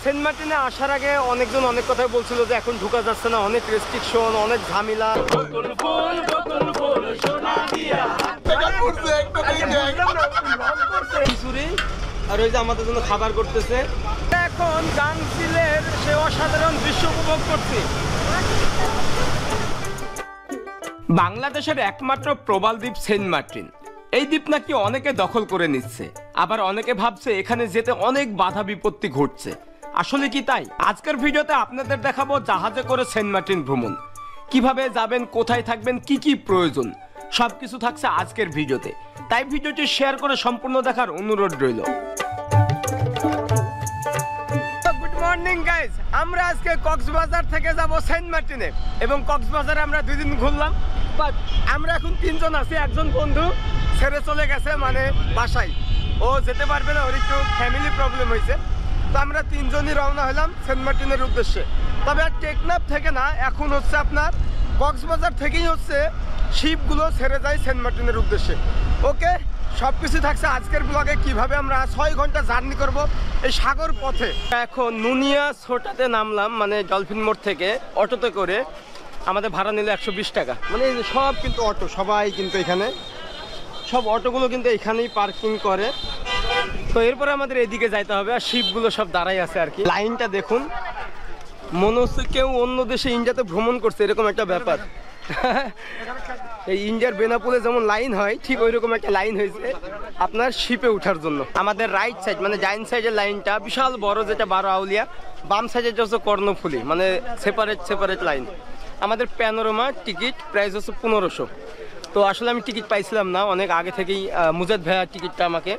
Saint মার্টিনে আসার আগে অনেকজন অনেক কথাই বলছিল যে এখন ঢোকা যাচ্ছে না, অনেক রেস্ট্রিকশন, অনেক ঝামেলা। আর ওই যে আমাদের জন্য খাবার করতেছে। এখন গাংচিলের সে অসাধারণ দৃশ্য উপভোগ করছি। বাংলাদেশের একমাত্র প্রবাল দ্বীপ সেন্ট মার্টিন। এই দ্বীপ নাকি অনেকে দখল করে নিচ্ছে, আবার অনেকে ভাবছে এখানে যেতে অনেক বাধা বিপত্তি ঘটছে। আসলে কি তাই? আজকের ভিডিওতে আপনাদের দেখাবো জাহাজে করে সেন্ট মার্টিন ভ্রমণ। কিভাবে যাবেন, কোথায় থাকবেন, কি কি প্রয়োজন, সবকিছু থাকছে আজকের ভিডিওতে। তাই ভিডিওটি শেয়ার করে সম্পূর্ণ দেখার অনুরোধ রইল। গুড মর্নিং গাইস, আমরা আজকে কক্সবাজার থেকে যাব সেন্ট মার্টিনে এবং কক্সবাজারে আমরা 2 দিন ঘুরলাম। বাট আমরা এখন 3 জন আছি। একজন বন্ধু ছেড়ে চলে গেছে, মানে বাসায়, ও যেতে পারবে না, ওর একটু ফ্যামিলি প্রবলেম হয়েছে। তো আমরা 3 জনই রওনা হলাম সেন্ট মার্টিনের উদ্দেশ্যে। তবে আর টেকনাফ থেকে না, এখন হচ্ছে আপনার কক্সবাজার থেকেই হচ্ছে শিপগুলো ছেড়ে যায় সেন্ট মার্টিনের উদ্দেশ্যে। ওকে, সব কিছু থাকছে আজকের ব্লগে। কিভাবে আমরা 6 ঘন্টা জার্নি করব এই সাগর পথে। এখন নুনিয়া ছোটাতে নামলাম, মানে ডলফিন মোড় থেকে অটোতে করে। আমাদের ভাড়া নিল 120 টাকা। মানে সব কিন্তু অটো, সবাই কিন্তু এখানে সব অটোগুলো কিন্তু এখানেই পার্কিং করে। তো এরপরে আমাদের এদিকে যাইতে হবে। আর শিপগুলো সব দাঁড়াই আছে আর কি। লাইনটা দেখুন, মনে হচ্ছে কেউ অন্য দেশে ইন্ডিয়াতে ভ্রমণ করছে, এরকম একটা ব্যাপার। এই ইন্ডিয়ার বেনাপোলে যেমন লাইন হয়, ঠিক ওই রকম একটা লাইন হয়েছে আপনার শিপে ওঠার জন্য। আমাদের রাইট সাইড মানে জাইন্ট সাইডের লাইনটা বিশাল বড়, যেটা 12 আউলিয়া। বাম সাইডের হচ্ছে কর্ণফুলি, মানে সেপারেট লাইন। আমাদের প্যানোরামা টিকিট প্রাইস হচ্ছে 1500। তো আসলে আমি টিকিট পাইছিলাম না, অনেক আগে থেকেই মুজাদ ভাইয়া টিকিটটা আমাকে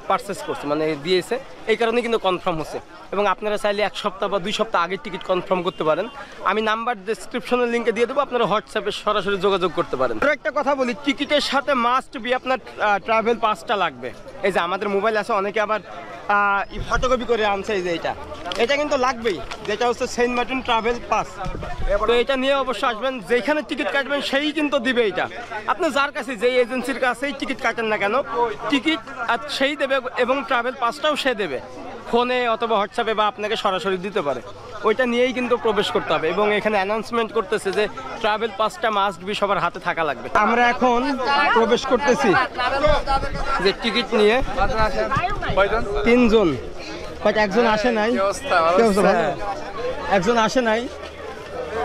পারচেস করছে, মানে দিয়েছে। এই কারণে কিন্তু কনফার্ম হচ্ছে। এবং আপনারা চাইলে 1 সপ্তাহ বা 2 সপ্তাহ আগের টিকিট কনফার্ম করতে পারেন। আমি নাম্বার ডেসক্রিপশনের লিঙ্কে দিয়ে দেবো, আপনারা হোয়াটসঅ্যাপে সরাসরি যোগাযোগ করতে পারেন। আরও একটা কথা বলি, টিকিটের সাথে মাস্ট বি আপনার ট্রাভেল পাসটা লাগবে। এই যে আমাদের মোবাইল আছে, অনেকে আবার ফটোকপি করে আনছে। এই যে এটা কিন্তু লাগবেই, যেটা হচ্ছে সেন্ট মার্টিন ট্রাভেল পাস। তো এটা নিয়ে অবশ্যই আসবেন। যেখানে টিকিট কাটবেন সেই কিন্তু দিবে এটা। আপনি যার কাছে, যেই এজেন্সির কাছেই টিকিট কাটেন না কেন, টিকিট সেই দেবে এবং ট্রাভেল পাসটাও সে দেবে, ফোনে অথবা হোয়াটসঅ্যাপে বা আপনাকে সরাসরি দিতে পারে। ওইটা নিয়েই কিন্তু প্রবেশ করতে হবে। এবং এখানে অ্যানাউন্সমেন্ট করতেছে যে ট্রাভেল পাসটা মাস্ট বি সবার হাতে থাকা লাগবে। আমরা এখন প্রবেশ করতেছি যে টিকিট নিয়ে। 3 জন, বাট একজন আসে নাই। একজন আসে নাই,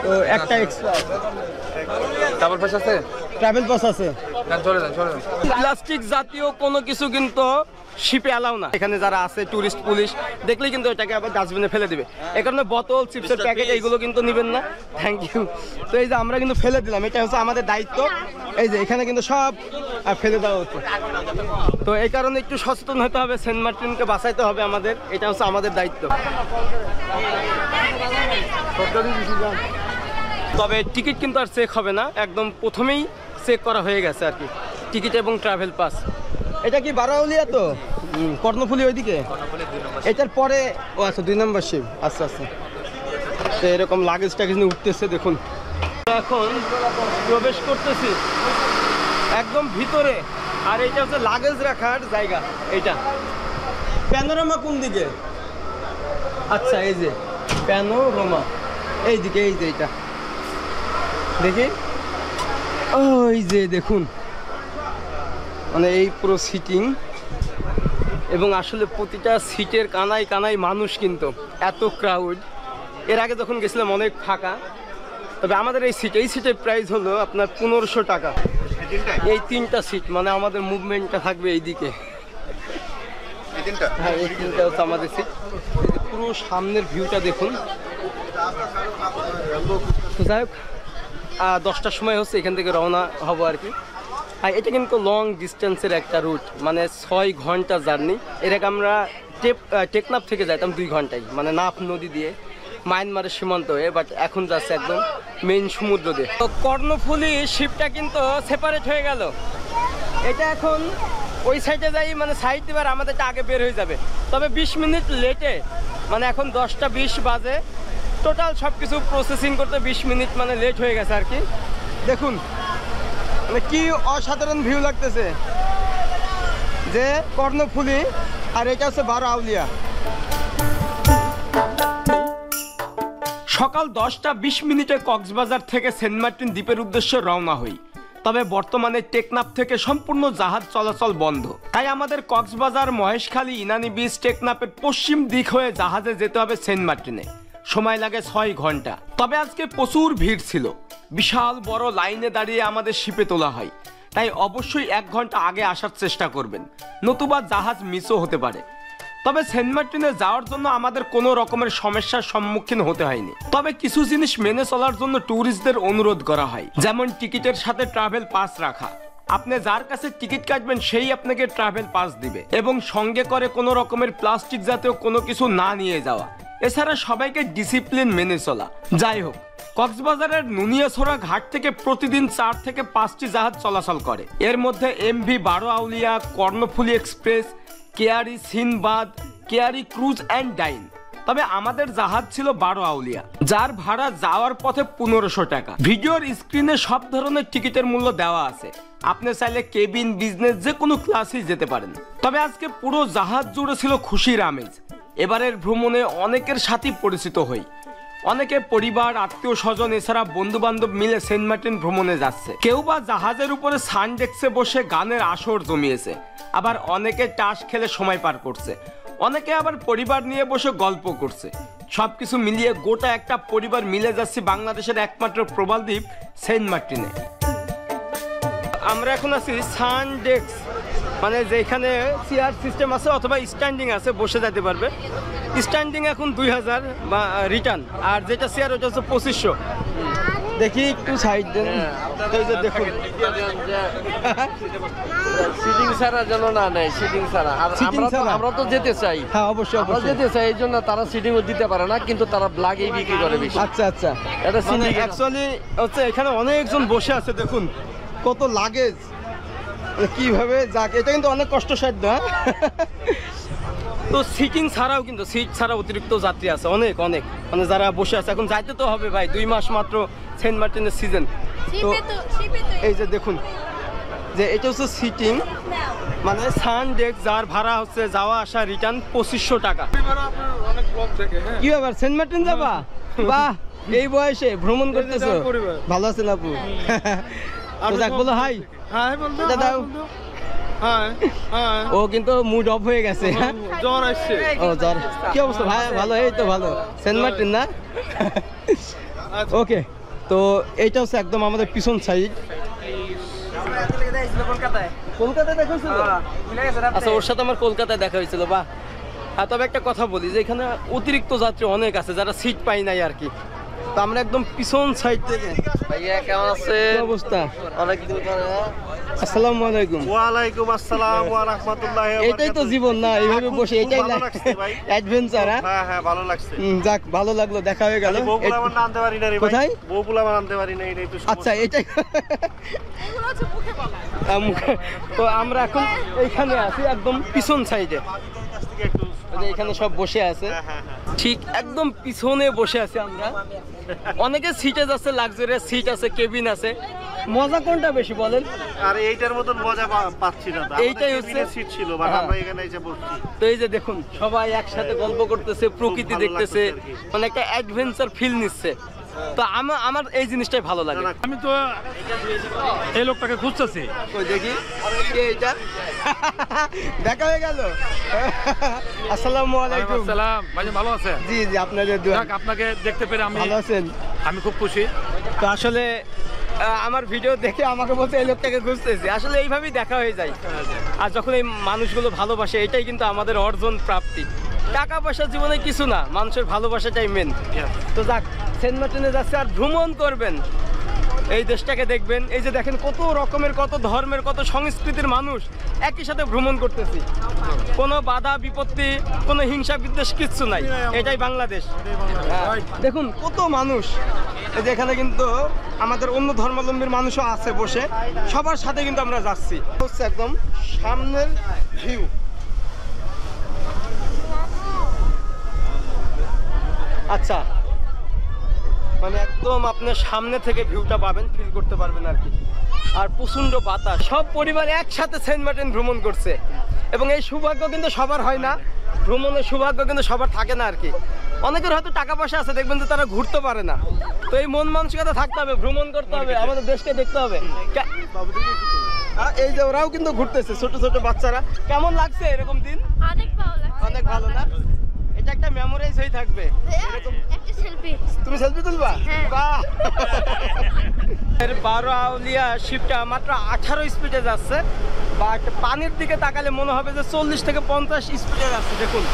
তো একটা এক্সট্রা ট্রাভেল পাস আছে। ট্রাভেল পাস আছে। প্লাস্টিক জাতীয় কোনো কিছু কিন্তু শিপে অ্যালাউ না। এখানে যারা আছে টুরিস্ট পুলিশ দেখলেই কিন্তু এটাকে আবার ডাস্টবিনে ফেলে দিবে। এই কারণে বোতল, চিপসের প্যাকেট এইগুলো কিন্তু নেবেন না। Thank you. তো এই যে আমরা কিন্তু ফেলে দিলাম, এটা হচ্ছে আমাদের দায়িত্ব। এই যে এখানে কিন্তু সব ফেলে দেওয়া হচ্ছে। তো এই কারণে একটু সচেতন হতে হবে, সেন্ট মার্টিনকে বাঁচাইতে হবে আমাদের। এটা হচ্ছে আমাদের দায়িত্ব। তবে টিকিট কিন্তু আর চেক হবে না, একদম প্রথমেই চেক করা হয়ে গেছে আর কি, টিকিট এবং ট্রাভেল পাস। এটা কি 12 আউলিয়া? তো কর্ণফুলি ওইদিকে, এটার পরে। ও আচ্ছা, 2 নম্বর শিপ। আচ্ছা আচ্ছা। তো এরকম লাগেজটা কিন্তু উঠতেছে দেখুন। এখন প্রবেশ করতেছি একদম ভিতরে। আর এটা হচ্ছে লাগেজ রাখার জায়গা। এইটা প্যানোরামা কোন দিকে? আচ্ছা, এই যে প্যানোরামা এইদিকে। এই যে এটা দেখি, ওই যে দেখুন, মানে এই পুরো সিটিং। এবং আসলে প্রতিটা সিটের কানায় কানায় মানুষ, কিন্তু এত ক্রাউড। এর আগে যখন গেছিলাম অনেক ফাঁকা। তবে আমাদের এই সিটের প্রাইস হলো আপনার 1500 টাকা। এই 3টা সিট, মানে আমাদের মুভমেন্টটা থাকবে এইদিকে। হ্যাঁ, এই 3টা হচ্ছে আমাদের সিট। পুরো সামনের ভিউটা দেখুন। তো যাই হোক, 10টার সময় হচ্ছে এখান থেকে রওনা হব আর কি। আর এটা কিন্তু লং ডিস্টেন্সের একটা রুট, মানে 6 ঘন্টা জার্নি। এর আগে আমরা টেকনাফ থেকে যাইতাম 2 ঘন্টায়, মানে নাফ নদী দিয়ে মায়ানমারের সীমান্ত হয়ে। বাট এখন যাচ্ছে একদম মেইন সমুদ্র দিয়ে। তো কর্ণফুলি শিপটা কিন্তু সেপারেট হয়ে গেল। এটা এখন ওই সাইডে যাই, মানে সাইড এবার আমাদেরটা আগে বের হয়ে যাবে। তবে 20 মিনিট লেটে, মানে এখন 10টা 20 বাজে। টোটাল সব কিছু প্রসেসিং করতে 20 মিনিট মানে লেট হয়ে গেছে আর কি। দেখুন মানে কি অসাধারণ ভিউ লাগতেছে, যে কর্ণফুলি। আর এটা হচ্ছে 12 আউলিয়া। সকাল 10:20 কক্সবাজার থেকে সেন্ট মার্টিন দ্বীপের উদ্দেশ্যে রওনা হই। তবে বর্তমানে টেকনাফ থেকে সম্পূর্ণ জাহাজ চলাচল বন্ধ, তাই আমাদের কক্সবাজার, মহেশখালী, ইনানি বিচ, টেকনাফের পশ্চিম দিক হয়ে জাহাজে যেতে হবে সেন্ট মার্টিনে। সময় লাগে 6 ঘন্টা। তবে আজকে প্রচুর ভিড় ছিল, বিশাল বড় লাইনে দাঁড়িয়ে আমাদের শিপে তোলা হয়, তাই অবশ্যই 1 ঘন্টা আগে আসার চেষ্টা করবেন, নতুবা জাহাজ মিসও হতে পারে। তবে সেন্ট মার্টিনে যাওয়ার জন্য আমাদের কোনো রকমের সমস্যার সম্মুখীন হতে হয়নি। তবে কিছু জিনিস মেনে চলার জন্য ট্যুরিস্টদের অনুরোধ করা হয়, যেমন টিকিটের সাথে ট্রাভেল পাস রাখা। আপনি যার কাছে টিকিট কাটবেন সেই আপনাকে ট্রাভেল পাস দিবে, এবং সঙ্গে করে কোনো রকমের প্লাস্টিক জাতীয় কোনো কিছু না নিয়ে যাওয়া। এছাড়া সবাইকে ডিসিপ্লিন মেনে চলা। যাই হোক, কক্সবাজারের নুনিয়াছড়া ঘাট থেকে প্রতিদিন 4 থেকে 5টি জাহাজ চলাচল করে। এর মধ্যে MV Baro Auliya, Karnaphuli express, Keari Sinbad, Keari cruise and dine. তবে আমাদের জাহাজ ছিল বারো আউলিয়া, যার ভাড়া যাওয়ার পথে 1500 টাকা। ভিডিওর স্ক্রিনে সব ধরনের টিকিটের মূল্য দেওয়া আছে, আপনি চাইলে কেবিন, বিজনেস যে কোনো ক্লাসেই যেতে পারেন। তবে আজকে পুরো জাহাজ জুড়ে ছিল খুশির আমেজ। এবারের ভ্রমণে অনেকের সাথে পরিচিত হই, অনেকে পরিবার, আত্মীয় স্বজন, এছাড়া বন্ধু বান্ধব মিলে সেন্ট মার্টিন ভ্রমণে যাচ্ছে। কেউ বা জাহাজের উপরে সানডেক্সে বসে গানের আসর জমিয়েছে, আবার অনেকে টাস খেলে সময় পার করছে, অনেকে আবার পরিবার নিয়ে বসে গল্প করছে। সবকিছু মিলিয়ে গোটা একটা পরিবার মিলে যাচ্ছি বাংলাদেশের একমাত্র প্রবাল দ্বীপ সেন্ট মার্টিনে। আমরা এখন আছি সানডেক্স, মানে যেখানে চেয়ার সিস্টেম আছে অথবা স্ট্যান্ডিং আছে, বসে যেতে পারবে। স্ট্যান্ডিং এখন 2000 বা রিটার্ন, আর যেটা চেয়ার ওটা হচ্ছে 2500। দেখি একটু সাইড দেন, দেখুন সিটিং ছাড়া যেন না নেই, সিটিং ছাড়া। আর আমরা তো যেতে চাই, হ্যাঁ অবশ্যই আমরা যেতে চাই, এই জন্য তারা সিটিংও দিতে পারে না, কিন্তু তারা ব্লাগেই বিক্রি করে বেশি। আচ্ছা আচ্ছা, এটা অ্যাকচুয়ালি হচ্ছে এখানে অনেকজন বসে আছে, দেখুন কত লাগেজ, কিভাবে যাক, এটা কিন্তু অনেক কষ্টসাধ্য। তো সিটিং ছাড়াও কিন্তু সিট ছাড়া অতিরিক্ত যাত্রী আছে অনেক অনেক, মানে যারা বসে আছে। এখন যাইতে তো হবে ভাই, 2 মাস মাত্র সেন্ট মার্টিনের সিজন। তো এই যে দেখুন, যে এটা হচ্ছে সিটিং, মানে সানডেক, যার ভাড়া হচ্ছে যাওয়া আসা রিটার্ন 2500 টাকা। কি ব্যাপার, সেন্ট মার্টিন যাবা? বাহ, এই বয়সে ভ্রমণ করতেছো, ভালো আছেন আপু? যাক, বলো হাই। ও কিন্তু মুড অফ হয়ে গেছে, জ্বর আসছে। ও জ্বর, কি অবস্থা ভাই? ভালো, এই তো ভালো। সেন্ট মার্টিন না? ওকে, তো এইটা হচ্ছে একদম আমাদের পিছন সাইড। কলকাতায় দেখা হয়েছিল? আচ্ছা, ওর সাথে আমার কলকাতায় দেখা হয়েছিল। বাহ। আর তবে একটা কথা বলি, যে এখানে অতিরিক্ত যাত্রী অনেক আছে, যারা সিট পাই নাই আর কি। তো আমরা একদম পিছন সাইড থেকে। ভাইয়া কেমন আছে? অবস্থা? অনেকদিন পরে। আসসালামু আলাইকুম। ওয়ালাইকুম আসসালাম ওয়া রাহমাতুল্লাহি ওয়া বারাকাতুহু। এটাই তো জীবন না, এইভাবে বসে এটাই অ্যাডভেঞ্চার। হ্যাঁ হ্যাঁ, ভালো লাগছে। যাক, ভালো লাগলো, দেখা হয়ে গেল। বউগুলা আমার নামতে পারি না রে ভাই। কোথায়? বউগুলা আমার নামতে পারি না, এটাই তো সমস্যা। আচ্ছা, এটাই এগুলো হচ্ছে মুখে বলা। তো আমরা এখন এইখানে আছি একদম পিছন সাইডে, এখানে সব বসে আছে, ঠিক একদম পিছনে বসে আছি আমরা। অনেকে সিটে যাচ্ছে, লাক্সারিয়াস সিট আছে, কেবিন আছে। মজা কোনটা বেশি বলেন? আর এইটার মতন মজা পাচ্ছি না। এইটাই হচ্ছে সিট ছিল, বাট আমরা এখানে এসে বসছি। তো এই যে দেখুন, সবাই একসাথে গল্প করতেছে, প্রকৃতি দেখতেছে, মানে একটা অ্যাডভেঞ্চার ফিল নিচ্ছে। তো আমার এই জিনিসটাই ভালো লাগে। আমি তো এই লোকটাকে খুঁজতেছি। ওই দেখি কে এটা। দেখা হয়ে গেল। আসসালামু আলাইকুম। সালাম ভাই, ভালো আছেন? জি জি, আপনাদের দোয়া। আপনাকে দেখতে পেরে ভালো আছেন? আমি খুব খুশি। তো আসলে আমার ভিডিও দেখে আমাকে বলতে এই লোকটাকে খুঁজতেছি, আসলে এইভাবেই দেখা হয়ে যায়। আর যখন এই মানুষগুলো ভালোবাসে, এটাই কিন্তু আমাদের অর্জন প্রাপ্তি। টাকা পয়সা জীবনে কিছু না, মানুষের ভালোবাসাটাই মেন। তো যাক, সেন্ট মার্টিনে যাচ্ছে আর ভ্রমণ করবেন, এই দেশটাকে দেখবেন। এই যে দেখেন, কত রকমের, কত ধর্মের, কত সংস্কৃতির মানুষ একই সাথে ভ্রমণ করতেছি। কোনো বাধা বিপত্তি, কোনো হিংসা বিদ্বেষ কিচ্ছু নাই, এটাই বাংলাদেশ। দেখুন কত মানুষ, এই যে এখানে কিন্তু আমাদের অন্য ধর্মাবলম্বীর মানুষও আছে বসে, সবার সাথে কিন্তু আমরা যাচ্ছি। হচ্ছে একদম সামনের ভিউ। আচ্ছা, মানে একদম আপনার সামনে থেকে ভিউটা পাবেন, ফিল করতে পারবেন আর কি। আর প্রচন্ড বাতাস, সব পরিবার একসাথে সেন্ট মার্টিন ভ্রমণ করছে। এবং এই সৌভাগ্য কিন্তু সবার হয় না, ভ্রমণের সৌভাগ্য কিন্তু সবার থাকে না আর কি। অনেকের হয়তো টাকা পয়সা আছে, দেখবেন যে তারা ঘুরতে পারে না। তো এই মন মানসিকতা থাকতে হবে, ভ্রমণ করতে হবে, আমাদের দেশকে দেখতে হবে। এই যে ওরাও কিন্তু ঘুরতেছে, ছোট ছোট বাচ্চারা। কেমন লাগছে এরকম দিন? অনেক ভালো লাগছে। অনেক ভালো না? এটা একটা মেমোরাইজ হয়ে থাকবে। এরকম একটা সেলফি। তুমি সেলফি তুলবা? হ্যাঁ। বাহ! এর 12 আউলিয়া শিপটা মাত্র 18 স্পিডে যাচ্ছে, বাট পানির দিকে তাকালে মনে হবে যে 40 থেকে 50 স্পিডে যাচ্ছে। দেখুন,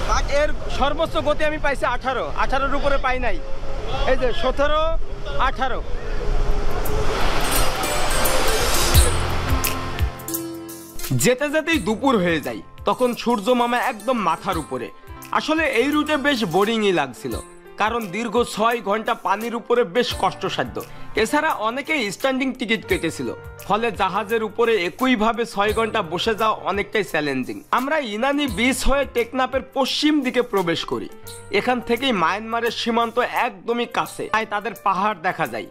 বাট এর সর্বোচ্চ গতি আমি পাইছি 18-18-র উপরে পাই নাই। এই যে 17-18। যেতে যেতেই দুপুর হয়ে যায়, তখন সূর্য মামা একদম মাথার উপরে। আসলে এই রুটে বেশ বোরিংই লাগছিল, কারণ দীর্ঘ 6 ঘন্টা পানির উপরে বেশ কষ্টসাধ্য। এছাড়া অনেকেই স্ট্যান্ডিং টিকিট কেটেছিল, ফলে জাহাজের উপরে একইভাবে 6 ঘন্টা বসে যাওয়া অনেকটাই চ্যালেঞ্জিং। আমরা ইনানি বিচ হয়ে টেকনাফের পশ্চিম দিকে প্রবেশ করি। এখান থেকেই মায়ানমারের সীমান্ত একদমই কাছে, তাই তাদের পাহাড় দেখা যায়।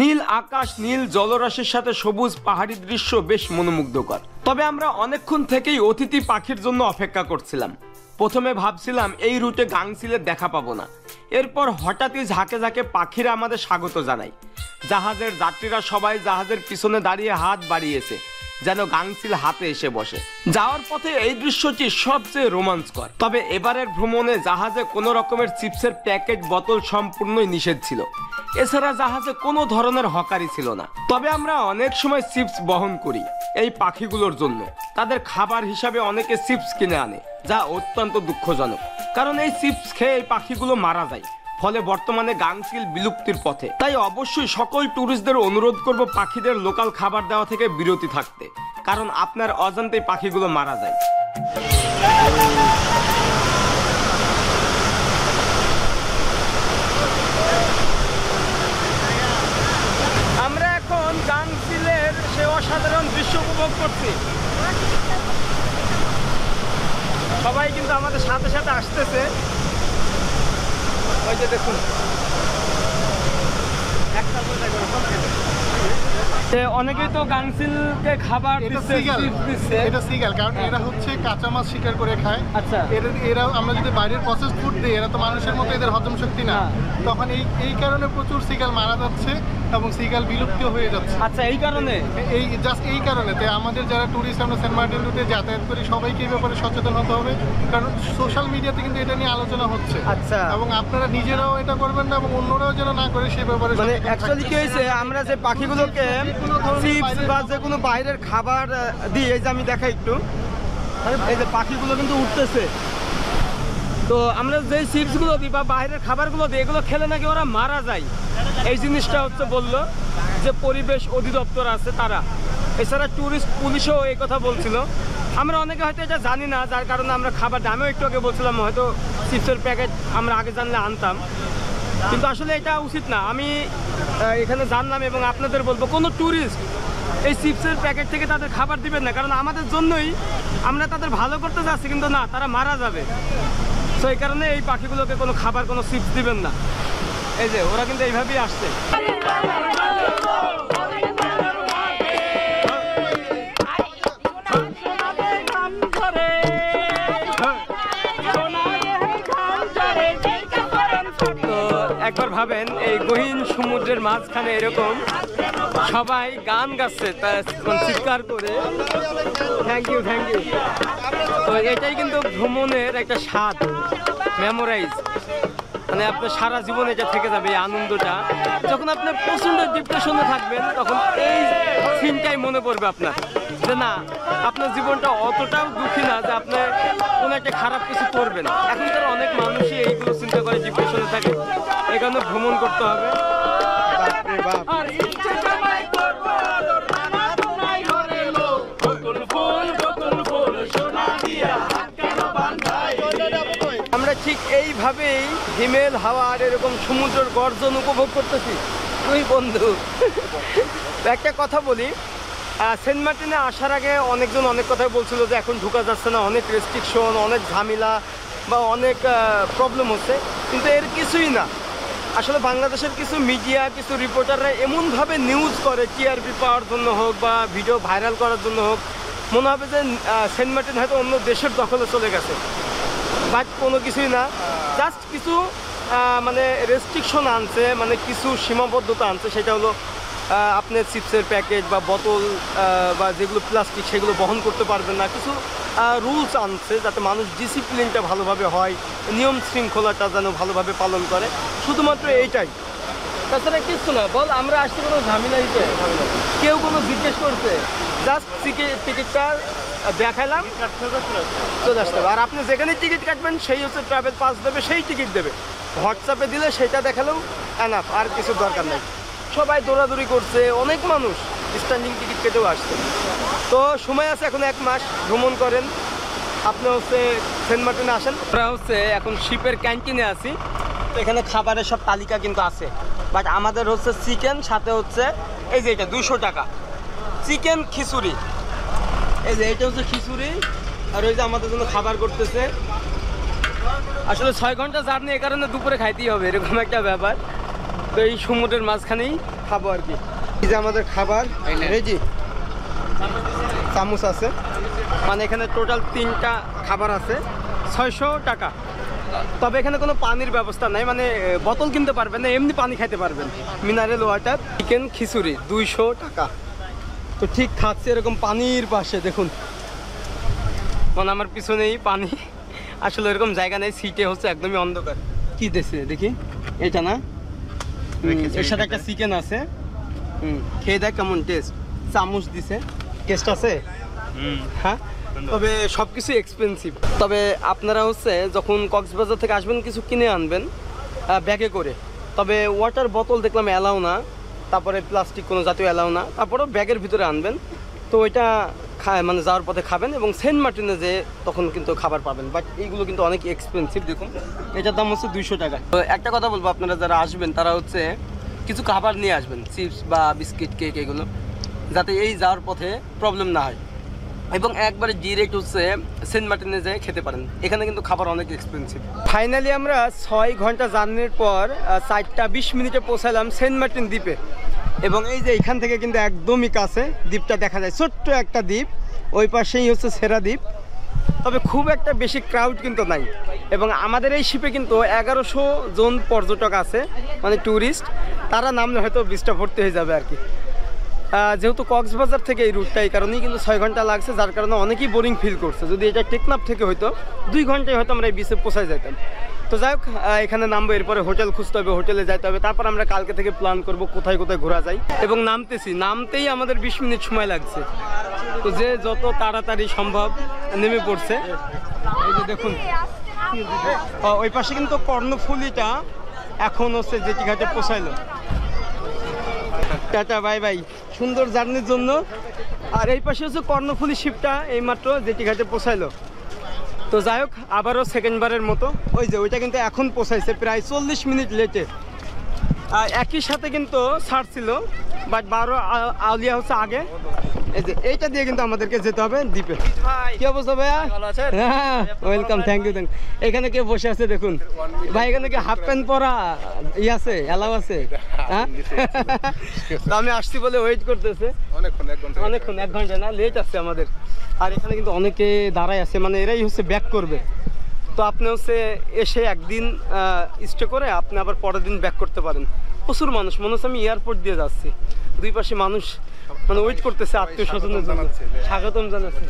নীল আকাশ, নীল জলরাশির সাথে সবুজ পাহাড়ি দৃশ্য বেশ মনোমুগ্ধকর। তবে আমরা অনেকক্ষণ থেকেই অতিথি পাখির জন্য অপেক্ষা করছিলাম। প্রথমে ভাবছিলাম এই রুটে গাংচিলের দেখা পাবো না, এরপর হঠাৎই ঝাঁকে ঝাঁকে পাখিরা আমাদের স্বাগত জানায়। জাহাজের যাত্রীরা সবাই জাহাজের পিছনে দাঁড়িয়ে হাত বাড়িয়েছে, যেন গাংচিল হাতে এসে বসে। যাওয়ার পথে এই দৃশ্যটি সবচেয়ে রোমাঞ্চকর। তবে এবারের ভ্রমণে জাহাজে কোনো রকমের চিপসের প্যাকেট বোতল সম্পূর্ণই নিষেধ ছিল। এছাড়া জাহাজে কোনো ধরনের হকারি ছিল না। তবে আমরা অনেক সময় চিপস বহন করি এই পাখিগুলোর জন্য। তাদের খাবার হিসাবে অনেকে চিপস কিনে আনে, যা অত্যন্ত দুঃখজনক, কারণ এই চিপস খেয়ে এই পাখিগুলো মারা যায়। ফলে বর্তমানে গাংচিল বিলুপ্তির পথে। তাই অবশ্যই সকল ট্যুরিস্টদের অনুরোধ করব পাখিদের লোকাল খাবার দেওয়া থেকে বিরতি থাকতে, কারণ আপনার অজান্তেই পাখিগুলো মারা যায়। আমরা এখন গাংচিলের সে অসাধারণ দৃশ্য উপভোগ করছি। সবাই কিন্তু আমাদের সাথে সাথে আসতেছে। ওই যে দেখুন, অনেকেই তো গাংচিলকে খাবার দিচ্ছে, চিপস দিচ্ছে। এটা সিগাল, কারণ এরা হচ্ছে কাঁচা মাছ শিকার করে খায়। আচ্ছা, এরা আমরা যদি বাইরের প্রসেস ফুড দিই, এরা তো মানুষের মতো, এদের হজম শক্তি না। তখন এই কারণে প্রচুর সিগাল মারা যাচ্ছে এবং সিগাল বিলুপ্ত হয়ে যাচ্ছে। আচ্ছা, এই কারণে এই কারণে তাই আমাদের যারা ট্যুরিস্ট আমরা সেন্ট মার্টিন রুটে যাতায়াত করি, সবাইকে এই ব্যাপারে সচেতন হতে হবে, কারণ সোশ্যাল মিডিয়াতে কিন্তু এটা নিয়ে আলোচনা হচ্ছে। আচ্ছা, এবং আপনারা নিজেরাও এটা করবেন না এবং অন্যরাও যেন না করে সেই ব্যাপারে। মানে অ্যাকচুয়ালি কি হয়েছে, আমরা যে পাখিগুলোকে চিপস বা যে কোনো বাইরের খাবার দিই, এই যে আমি দেখাই একটু, এই যে পাখিগুলো কিন্তু উঠতেছে। তো আমরা যে চিপসগুলো দিই বা বাইরের খাবারগুলো দিই, এগুলো খেলে নাকি ওরা মারা যায়। এই জিনিসটা হচ্ছে বললো যে পরিবেশ অধিদপ্তর আছে তারা। এছাড়া ট্যুরিস্ট পুলিশও এই কথা বলছিল। আমরা অনেকে হয়তো এটা জানি না, যার কারণে আমরা খাবার দামেও একটু আগে বলছিলাম হয়তো চিপসের প্যাকেট আমরা আগে জানলে আনতাম, কিন্তু আসলে এটা উচিত না। আমি এখানে জানলাম এবং আপনাদের বলবো, কোনো ট্যুরিস্ট এই চিপসের প্যাকেট থেকে তাদের খাবার দিবেন না, কারণ আমাদের জন্যই আমরা তাদের ভালো করতে যাচ্ছি, কিন্তু না, তারা মারা যাবে। তো এই কারণে এই পাখিগুলোকে কোনো খাবার, কোনো চিপস দিবেন না। এই যে ওরা কিন্তু এইভাবেই আসছে। একবার ভাবেন, এই গহীন সমুদ্রের মাঝখানে এরকম সবাই গান গাচ্ছে, চিৎকার করে। Thank you. তো এটাই কিন্তু ভ্রমণের একটা স্বাদ, মেমোরাইজ। মানে আপনার সারা জীবন এটা থেকে যাবে, এই আনন্দটা। যখন আপনি প্রচন্ড ডিপ্রেশনে থাকবেন, তখন এই সিনটাই মনে পড়বে আপনার, যে না, আপনার জীবনটা অতটাও দুঃখী না যে আপনি কোনো একটা খারাপ কিছু করবেন। এখনকার অনেক মানুষই এইগুলো চিন্তা করে ডিপ্রেশনে থাকে, এই কারণে ভ্রমণ করতে হবে। আমরা ঠিক এইভাবেই হিমেল হাওয়ার এরকম সমুদ্রের গর্জন উপভোগ করতেছি। তুই বন্ধু, একটা কথা বলি, সেন্ট মার্টিনে আসার আগে অনেকজন অনেক কথাই বলছিল যে এখন ঢোকা যাচ্ছে না, অনেক রেস্ট্রিকশন, অনেক ঝামেলা বা অনেক প্রবলেম হচ্ছে, কিন্তু এর কিছুই না। আসলে বাংলাদেশের কিছু মিডিয়া, কিছু রিপোর্টাররা এমনভাবে নিউজ করে, টিআরপি পাওয়ার জন্য হোক বা ভিডিও ভাইরাল করার জন্য হোক, মনে হবে যে সেন্ট মার্টিন হয়তো অন্য দেশের দখলে চলে গেছে। বাট কোনো কিছুই না, জাস্ট কিছু মানে রেস্ট্রিকশন আনছে, মানে কিছু সীমাবদ্ধতা আনছে। সেটা হলো আপনার চিপসের প্যাকেট বা বোতল বা যেগুলো প্লাস্টিক সেগুলো বহন করতে পারবেন না। কিছু রুলস আনছে যাতে মানুষ ডিসিপ্লিনটা ভালোভাবে হয়, নিয়ম শৃঙ্খলাটা যেন ভালোভাবে পালন করে, শুধুমাত্র এইটাই, তাছাড়া কিছু না। বল আমরা আসতে কোনো ঝামেলা দিতে, কেউ কোনো জিজ্ঞেস করছে, জাস্ট টিকিটটা দেখালাম চলে আসতে হবে। আর আপনি যেখানে টিকিট কাটবেন সেই হচ্ছে ট্রাভেল পাস দেবে, সেই টিকিট দেবে। হোয়াটসঅ্যাপে দিলে সেটা দেখালেও এনাফ, আর কিছু দরকার নেই। সবাই দৌড়াদৌড়ি করছে, অনেক মানুষ স্ট্যান্ডিং টিকিট কেটেও আসছে। তো সময় আছে এখন 1 মাস, ভ্রমণ করেন। আপনি হচ্ছে সেন্ট মার্টিনে আসেন। আমরা হচ্ছে এখন শিপের ক্যান্টিনে আছি, তো এখানে খাবারের সব তালিকা কিন্তু আছে। বাট আমাদের হচ্ছে চিকেন, সাথে হচ্ছে এই যে এটা 200 টাকা চিকেন খিচুড়ি। এই যে এটা হচ্ছে খিচুড়ি, আর ওই যে আমাদের জন্য খাবার করতেছে। আসলে 6 ঘন্টা জার্নি, এই কারণে দুপুরে খাইতেই হবে, এরকম একটা ব্যাপার। তো এই সমুদ্রের মাঝখানেই খাবো আর কি। এই যে আমাদের খাবার রেডি, চামচ আছে, মানে এখানে টোটাল 3টা খাবার আছে, 600 টাকা। তবে এখানে কোনো পানির ব্যবস্থা নাই, মানে বোতল কিনতে পারবেন না, এমনি পানি খাইতে পারবেন, মিনারেল ওয়াটার। চিকেন খিচুড়ি 200 টাকা। তো ঠিক খাচ্ছে এরকম পানির পাশে, দেখুন মানে আমার পিছনেই পানি। আসলে এরকম জায়গা নেই, সিটে হচ্ছে একদমই অন্ধকার। কি দিয়েছে দেখি, এটা না, এর সাথে একটা চিকেন আছে। খেয়ে দেখ কেমন টেস্ট। চামচ দিছে, টেস্ট আছে। হ্যাঁ, তবে সব কিছু এক্সপেন্সিভ। তবে আপনারা হচ্ছে যখন কক্সবাজার থেকে আসবেন কিছু কিনে আনবেন ব্যাগে করে। তবে ওয়াটার বোতল দেখলাম অ্যালাউ না, তারপরে প্লাস্টিক কোনো জাতীয় অ্যালাউ না, তারপরেও ব্যাগের ভিতরে আনবেন। তো ওইটা মানে যাওয়ার পথে খাবেন, এবং সেন্ট মার্টিনে যে তখন কিন্তু খাবার পাবেন। বাট এইগুলো কিন্তু অনেক এক্সপেন্সিভ। দেখুন এটার দাম হচ্ছে 200 টাকা। তো একটা কথা বলবো, আপনারা যারা আসবেন তারা হচ্ছে কিছু খাবার নিয়ে আসবেন, চিপস বা বিস্কিট, কেক, এগুলো, যাতে এই যাওয়ার পথে প্রবলেম না হয়। এবং একবারে ডিরেক্ট হচ্ছে সেন্ট মার্টিনে যেয়ে খেতে পারেন। এখানে কিন্তু খাবার অনেক এক্সপেন্সিভ। ফাইনালি আমরা 6 ঘন্টা জার্নির পর 4টা 20 মিনিটে পৌঁছালাম সেন্ট মার্টিন দ্বীপে। এবং এই যে এখান থেকে কিন্তু একদমই কাছে দ্বীপটা দেখা যায়, ছোট্ট একটা দ্বীপ, ওই পাশেই হচ্ছে সেরা দ্বীপ। তবে খুব একটা বেশি ক্রাউড কিন্তু নাই। এবং আমাদের এই শিপে কিন্তু 1100 জন পর্যটক আছে, মানে ট্যুরিস্ট। তারা নামলে হয়তো বিচটা ভর্তি হয়ে যাবে আর কি। যেহেতু কক্সবাজার থেকে এই রুটটা, এই কারণেই কিন্তু 6 ঘন্টা লাগছে, যার কারণে অনেকেই বোরিং ফিল করছে। যদি এটা টেকনাফ থেকে হয়তো 2 ঘন্টায় হয়তো আমরা এই বিচে পৌঁছায় যেতাম। তো যাই হোক, এখানে নামবো, এরপরে হোটেল খুঁজতে হবে, হোটেলে যাইতে হবে, তারপর আমরা কালকে থেকে প্ল্যান করব কোথায় কোথায় ঘোরা যায়। এবং নামতেই আমাদের 20 মিনিট সময় লাগছে। তো যে যত তাড়াতাড়ি সম্ভব নেমে পড়ছে। এই যে দেখুন, ওই পাশে কিন্তু কর্ণফুলিটা এখন হচ্ছে জেটি ঘাটে পৌঁছাইলো। টাটা, বাই বাই, সুন্দর জার্নির জন্য। আর এই পাশে হচ্ছে কর্ণফুলি শিপটা এইমাত্র জেটি ঘাটে পৌঁছাইলো। তো যাই হোক, আবারও সেকেন্ডবারের মতো ওই যে ওইটা কিন্তু এখন পৌঁছাইছে প্রায় 40 মিনিট লেটে। একই সাথে কিন্তু ছাড়ছিল, বাট 12 আউলিয়া হচ্ছে আগে। এই যে এইটা দিয়ে কিন্তু আমাদেরকে যেতে হবে দ্বীপে। কি অবস্থা ভাইয়া? হ্যাঁ, ওয়েলকাম, থ্যাংক ইউ। এখানে কে বসে আছে দেখুন ভাই, এখানে কি হাফ প্যান্ট পরা আছে, অ্যালাউ আছে? হ্যাঁ, তো আমি আসছি বলে ওয়েট করতেছে অনেকক্ষণ, 1 ঘন্টা না, লেট আছে আমাদের। আর এখানে কিন্তু অনেকে দাঁড়ায় আছে, মানে এরাই হচ্ছে ব্যাক করবে। তো আপনি হচ্ছে এসে একদিন স্টে করে আপনি আবার পরের দিন ব্যাক করতে পারেন। প্রচুর মানুষ, মনে হচ্ছে আমি এয়ারপোর্ট দিয়ে যাচ্ছি। দুই পাশে মানুষ মানে ওয়েট করতেছে আত্মীয় স্বজনের জন্য। স্বাগতম জানাচ্ছি,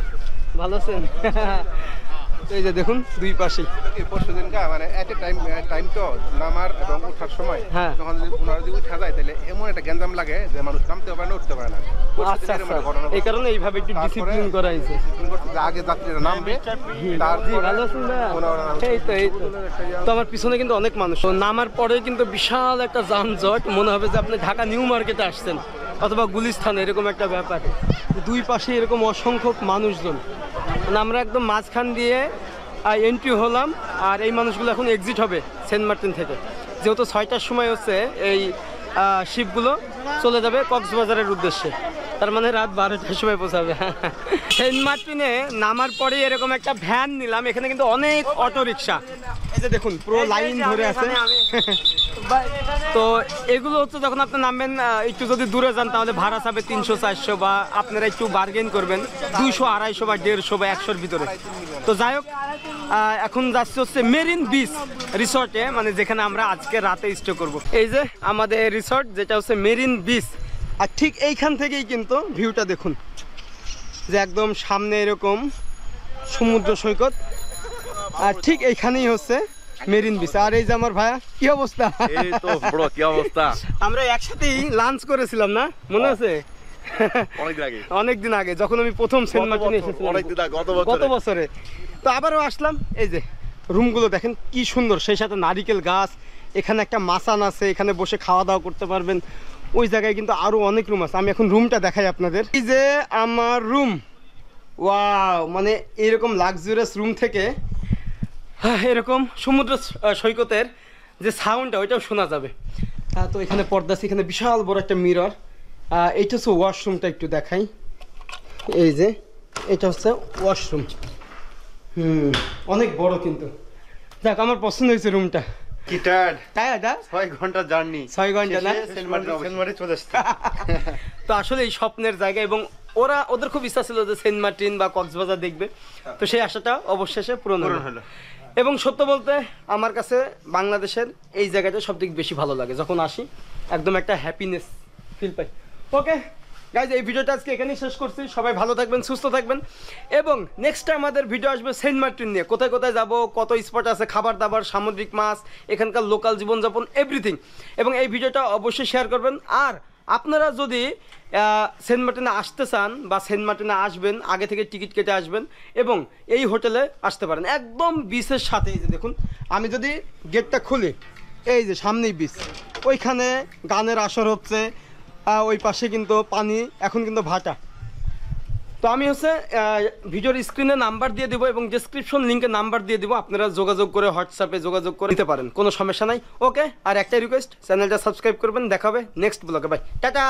ভালো আছেন? এই যে দেখুন দুই পাশেই। পরশু দিন মানে এট এ টাইম তো নামার এবং ওঠার সময়, হ্যাঁ, তখন যদি ওনারা যদি উঠা যায় তাহলে এমন একটা গ্যাঞ্জাম লাগে যে মানুষ নামতেও পারে না, উঠতে পারে না। আচ্ছা, এই কারণে এইভাবে একটু ডিসিপ্লিন করা হয়েছে। আগে যাত্রীরা নামবে, ভালো আছেন না? এই তো আমার পিছনে কিন্তু অনেক মানুষ। নামার পরে কিন্তু বিশাল একটা যানজট, মনে হবে যে আপনি ঢাকা নিউ মার্কেটে আসছেন অথবা গুলিস্তানে, এরকম একটা ব্যাপার। দুই পাশে এরকম অসংখ্য মানুষজন, মানে আমরা একদম মাঝখান দিয়ে এন্ট্রি হলাম। আর এই মানুষগুলো এখন এক্সিট হবে সেন্ট মার্টিন থেকে, যেহেতু 6টার সময় হচ্ছে এই শিপগুলো চলে যাবে কক্সবাজারের উদ্দেশ্যে। তার মানে রাত 12টার সময় পৌঁছাবে। সেন্ট মার্টিনে নামার পরে এরকম একটা ভ্যান নিলাম, এখানে কিন্তু অনেক অটো রিক্সা, এই যে দেখুন পুরো লাইন ধরে আছে। তো এগুলো হচ্ছে যখন আপনি নামবেন, একটু যদি দূরে যান তাহলে ভাড়া চাবে 300-400, বা আপনারা একটু বার্গেন করবেন 200-250 বা 150 বা 100-র ভিতরে। তো যাই হোক, এখন যাচ্ছে হচ্ছে মেরিন বিচ রিসর্টে, মানে যেখানে আমরা আজকে রাতে স্টে করব। এই যে আমাদের রিসর্ট, যেটা হচ্ছে মেরিন বিচ। আর ঠিক এইখান থেকেই কিন্তু ভিউটা দেখুন, যে একদম সামনে এরকম সমুদ্র সৈকত, আর ঠিক এইখানেই হচ্ছে মেরিন বিচ। আর এই যে আমার ভাইয়া, কি অবস্থা? এই তো বড় কি অবস্থা। আমরা একসাথেই লাঞ্চ করেছিলাম না, মনে আছে? অনেকদিন আগে যখন আমি প্রথম সেন্ট মার্টিনে এসেছিলাম, গত বছরে। তো আবারও আসলাম। এই যে রুমগুলো দেখেন কি সুন্দর, সেই সাথে নারিকেল গাছ, এখানে একটা মাচান আছে, এখানে বসে খাওয়া দাওয়া করতে পারবেন। ওই জায়গায় কিন্তু আরো অনেক রুম আছে, আমি এখন রুমটা দেখাই আপনাদের। এই যে আমার রুম, ওয়াও, মানে এরকম লাক্সারিয়াস রুম থেকে এরকম সমুদ্র সৈকতের যে সাউন্ডটা ওইটাও শোনা যাবে। তো এখানে পর্দা আছে, এখানে বিশাল বড় একটা মিরর। এইটা হচ্ছে ওয়াশরুমটা, একটু দেখাই। এই যে এটা হচ্ছে ওয়াশরুম, অনেক বড় কিন্তু। দেখ আমার পছন্দ হয়েছে রুমটা। কি টায়ার্ড, তাই দাদা? 6 ঘন্টা জার্নি, 6 ঘন্টা না? সেন্ট মার্টিন চলে আসছে। তো আসলে এই স্বপ্নের জায়গা, এবং ওদের খুব ইচ্ছা ছিল যে সেন্ট মার্টিন বা কক্সবাজার দেখবে, তো সেই আশাটা অবশেষে পূরণ হলো। এবং সত্য বলতে আমার কাছে বাংলাদেশের এই জায়গাটা সবথেকে বেশি ভালো লাগে, যখন আসি একদম একটা হ্যাপিনেস ফিল পাই। ওকে গাইজ, এই ভিডিওটা আজকে এখানেই শেষ করছি। সবাই ভালো থাকবেন, সুস্থ থাকবেন, এবং নেক্সট টাইম আমাদের ভিডিও আসবে সেন্ট মার্টিন নিয়ে। কোথায় কোথায় যাব, কত স্পট আছে, খাবার দাবার, সামুদ্রিক মাছ, এখানকার লোকাল জীবনযাপন, এভরিথিং। এবং এই ভিডিওটা অবশ্যই শেয়ার করবেন। আর আপনারা যদি সেন্ট মার্টিনে আসতে চান বা সেন্ট মার্টিনে আসবেন, আগে থেকে টিকিট কেটে আসবেন এবং এই হোটেলে আসতে পারেন একদম বিচের সাথে। এই যে দেখুন, আমি যদি গেটটা খুলি, এই যে সামনেই বিচ, ওইখানে গানের আসর হচ্ছে, ওই পাশে কিন্তু পানি, এখন কিন্তু ভাটা। তো আমি হচ্ছে ভিডিওর স্ক্রিনে নাম্বার দিয়ে দেবো এবং ডেসক্রিপশন লিঙ্কে নাম্বার দিয়ে দেবো, আপনারা যোগাযোগ করে হোয়াটসঅ্যাপে যোগাযোগ করে নিতে পারেন, কোনো সমস্যা নাই। ওকে, আর একটাই রিকোয়েস্ট, চ্যানেলটা সাবস্ক্রাইব করবেন। দেখা হবে নেক্সট ব্লগে, বাই, টাটা।